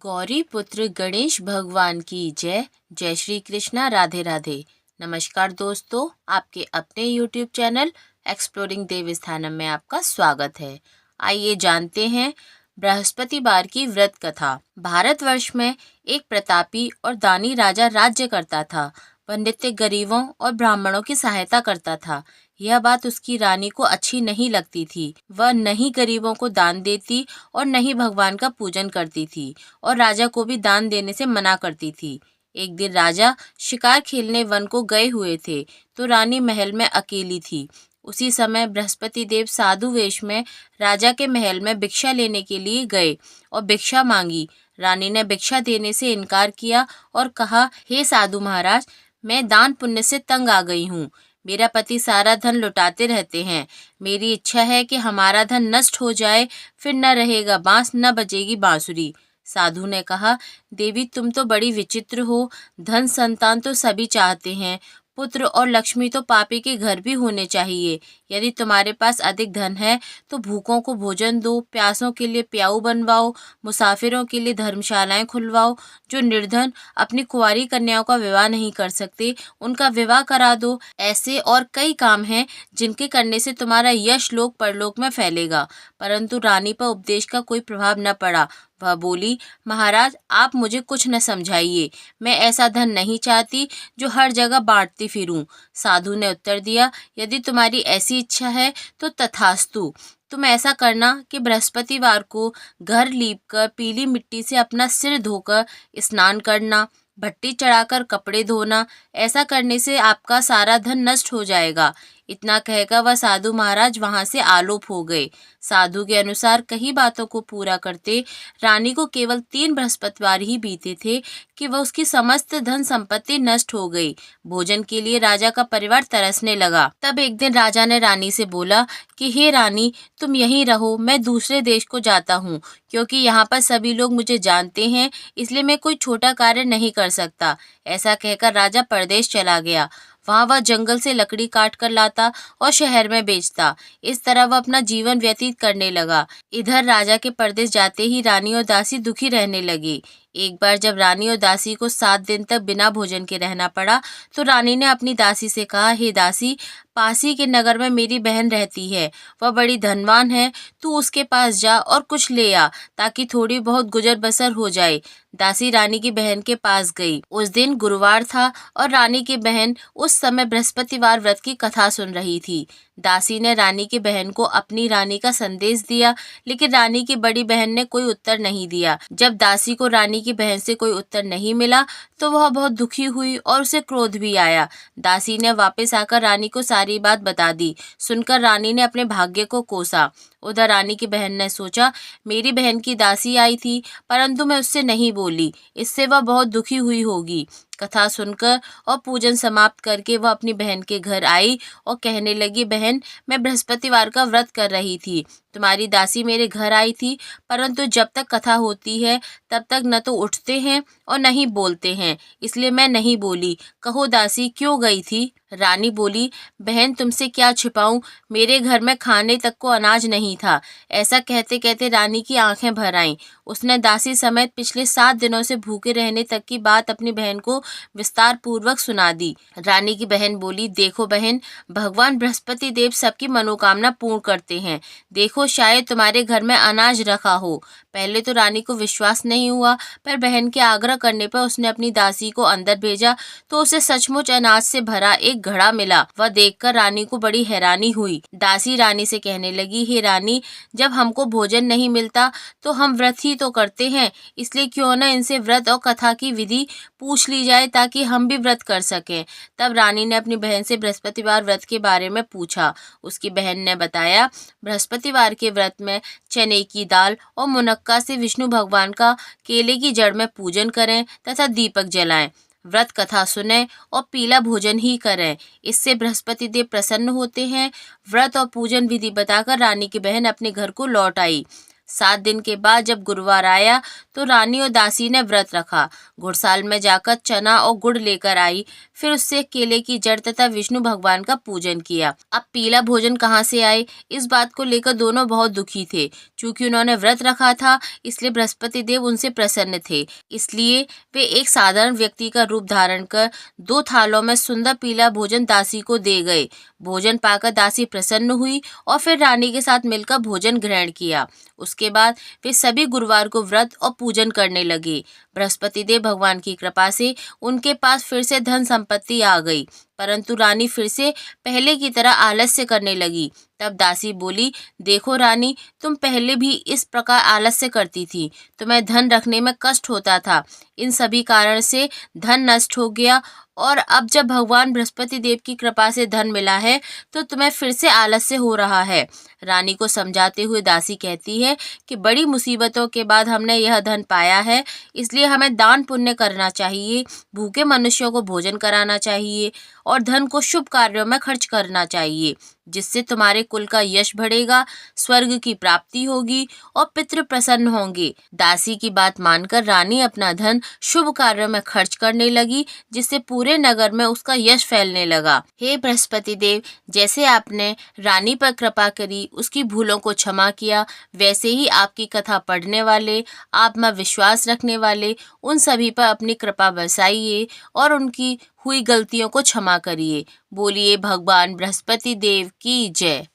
गौरी पुत्र गणेश भगवान की जय। जय श्री कृष्णा, राधे राधे। नमस्कार दोस्तों, आपके अपने YouTube चैनल एक्सप्लोरिंग देवस्थानम में आपका स्वागत है। आइए जानते हैं बृहस्पतिवार की व्रत कथा। भारतवर्ष में एक प्रतापी और दानी राजा राज्य करता था। वह नित्य गरीबों और ब्राह्मणों की सहायता करता था। यह बात उसकी रानी को अच्छी नहीं लगती थी। वह न ही गरीबों को दान देती और न ही भगवान का पूजन करती थी और राजा को भी दान देने से मना करती थी। एक दिन राजा शिकार खेलने वन को गए हुए थे तो रानी महल में अकेली थी। उसी समय बृहस्पति देव साधु वेश में राजा के महल में भिक्षा लेने के लिए गए और भिक्षा मांगी। रानी ने भिक्षा देने से इनकार किया और कहा, हे साधु महाराज, मैं दान पुण्य से तंग आ गई हूँ। मेरा पति सारा धन लुटाते रहते हैं। मेरी इच्छा है कि हमारा धन नष्ट हो जाए, फिर न रहेगा बांस न बजेगी बांसुरी। साधु ने कहा, देवी तुम तो बड़ी विचित्र हो। धन संतान तो सभी चाहते हैं, पुत्र और लक्ष्मी तो पापी के घर भी होने चाहिए। यदि तुम्हारे पास अधिक धन है तो भूखों को भोजन दो, प्यासों के लिए प्याऊ बनवाओ, मुसाफिरों के लिए धर्मशालाएं खुलवाओ। जो निर्धन अपनी कुंवारी कन्याओं का विवाह नहीं कर सकते, उनका विवाह करा दो। ऐसे और कई काम हैं जिनके करने से तुम्हारा यश लोक परलोक में फैलेगा। परंतु रानी पर उपदेश का कोई प्रभाव न पड़ा। वह बोली, महाराज आप मुझे कुछ न समझाइए। मैं ऐसा धन नहीं चाहती जो हर जगह बांटती फिरूं। साधु ने उत्तर दिया, यदि तुम्हारी ऐसी इच्छा है तो तथास्तु। तुम ऐसा करना कि बृहस्पतिवार को घर लीपकर पीली मिट्टी से अपना सिर धोकर स्नान करना, भट्टी चढ़ाकर कपड़े धोना। ऐसा करने से आपका सारा धन नष्ट हो जाएगा। इतना कहकर वह साधु महाराज वहां से आलोप हो गए। साधु के अनुसार कई बातों को पूरा करते रानी को केवल 3 बृहस्पतिवार ही बीते थे कि वह उसकी समस्त धन संपत्ति नष्ट हो गई। भोजन के लिए राजा का परिवार तरसने लगा। तब एक दिन राजा ने रानी से बोला कि हे रानी, तुम यहीं रहो, मैं दूसरे देश को जाता हूँ, क्योंकि यहाँ पर सभी लोग मुझे जानते हैं, इसलिए मैं कोई छोटा कार्य नहीं कर सकता। ऐसा कहकर राजा परदेश चला गया। वहाँ वह जंगल से लकड़ी काट कर लाता और शहर में बेचता। इस तरह वह अपना जीवन व्यतीत करने लगा। इधर राजा के परदेश जाते ही रानी और दासी दुखी रहने लगी। एक बार जब रानी और दासी को 7 दिन तक बिना भोजन के रहना पड़ा तो रानी ने अपनी दासी से कहा, हे दासी, पास ही के नगर में मेरी बहन रहती है, वह बड़ी धनवान है। तू उसके पास जा और कुछ ले आ ताकि थोड़ी बहुत गुजर बसर हो जाए। दासी रानी की बहन के पास गई। उस दिन गुरुवार था और रानी की बहन उस समय बृहस्पतिवार व्रत की कथा सुन रही थी। दासी ने रानी की बहन को अपनी रानी का संदेश दिया, लेकिन रानी की बड़ी बहन ने कोई उत्तर नहीं दिया। जब दासी को रानी की बहन से कोई उत्तर नहीं मिला तो वह बहुत दुखी हुई और उसे क्रोध भी आया। दासी ने वापस आकर रानी को सारी बात बता दी। सुनकर रानी ने अपने भाग्य को कोसा। उधर रानी की बहन ने सोचा, मेरी बहन की दासी आई थी परंतु मैं उससे नहीं बोली, इससे वह बहुत दुखी हुई होगी। कथा सुनकर और पूजन समाप्त करके वह अपनी बहन के घर आई और कहने लगी, बहन, मैं बृहस्पतिवार का व्रत कर रही थी। तुम्हारी दासी मेरे घर आई थी, परंतु जब तक कथा होती है तब तक न तो उठते हैं और न ही बोलते हैं, इसलिए मैं नहीं बोली। कहो दासी, क्यों गई थी? रानी बोली, बहन, तुमसे क्या छिपाऊं, मेरे घर में खाने तक को अनाज नहीं था। ऐसा कहते कहते रानी की आंखें भर आईं। उसने दासी समेत पिछले 7 दिनों से भूखे रहने तक की बात अपनी बहन को विस्तार पूर्वक सुना दी। रानी की बहन बोली, देखो बहन, भगवान बृहस्पति देव सबकी मनोकामना पूर्ण करते हैं। देखो, शायद तुम्हारे घर में अनाज रखा हो। पहले तो रानी को विश्वास नहीं हुआ, पर बहन के आग्रह करने पर उसने अपनी दासी को अंदर भेजा तो उसे सचमुच अनाज से भरा एक घड़ा मिला। वह देखकर रानी को बड़ी हैरानी हुई। दासी रानी से कहने लगी, हे रानी, जब हमको भोजन नहीं मिलता तो हम व्रत ही तो करते हैं, इसलिए क्यों न इनसे व्रत और कथा की विधि पूछ ली जाए ताकि हम भी व्रत कर सकें। तब रानी ने अपनी बहन से बृहस्पतिवार व्रत के बारे में पूछा। उसकी बहन ने बताया, बृहस्पतिवार के व्रत में चने की दाल और मुनक्का से विष्णु भगवान का केले की जड़ में पूजन करें तथा दीपक जलाएं, व्रत कथा सुने और पीला भोजन ही करें, इससे बृहस्पति देव प्रसन्न होते हैं। व्रत और पूजन विधि बताकर रानी की बहन अपने घर को लौट आई। 7 दिन के बाद जब गुरुवार आया तो रानी और दासी ने व्रत रखा। घुड़साल में जाकर चना और गुड़ लेकर आई, फिर उससे केले की जड़ तथा विष्णु भगवान का पूजन किया। अब पीला भोजन कहाँ से आए, इस बात को लेकर दोनों बहुत दुखी थे। चूंकि उन्होंने व्रत रखा था, इसलिए बृहस्पति देव उनसे प्रसन्न थे। इसलिए वे एक साधारण व्यक्ति का रूप धारण कर 2 थालों में सुंदर पीला भोजन दासी को दे गए। भोजन पाकर दासी प्रसन्न हुई और फिर रानी के साथ मिलकर भोजन ग्रहण किया। उसके बाद वे सभी गुरुवार को व्रत और पूजन करने लगे। बृहस्पति देव भगवान की कृपा से उनके पास फिर से धन संपत्ति आ गई, परंतु रानी फिर से पहले की तरह आलस्य करने लगी। तब दासी बोली, देखो रानी, तुम पहले भी इस प्रकार आलस्य करती थी, तुम्हें धन रखने में कष्ट होता था। इन सभी कारण से धन नष्ट हो गया और अब जब भगवान बृहस्पति देव की कृपा से धन मिला है तो तुम्हें फिर से आलस्य हो रहा है। रानी को समझाते हुए दासी कहती है कि बड़ी मुसीबतों के बाद हमने यह धन पाया है, इसलिए हमें दान पुण्य करना चाहिए, भूखे मनुष्यों को भोजन कराना चाहिए और धन को शुभ कार्यों में खर्च करना चाहिए, जिससे तुम्हारे कुल का यश बढ़ेगा, स्वर्ग की प्राप्ति होगी और पितृ प्रसन्न होंगे। दासी की बात मानकर रानी अपना धन शुभ कार्यों में खर्च करने लगी, जिससे पूरे नगर में उसका यश फैलने लगा। हे बृहस्पति देव, जैसे आपने रानी पर कृपा करी, उसकी भूलों को क्षमा किया, वैसे ही आपकी कथा पढ़ने वाले, आप में विश्वास रखने वाले उन सभी पर अपनी कृपा बरसाइए और उनकी हुई गलतियों को क्षमा करिए। बोलिए भगवान बृहस्पति देव की जय।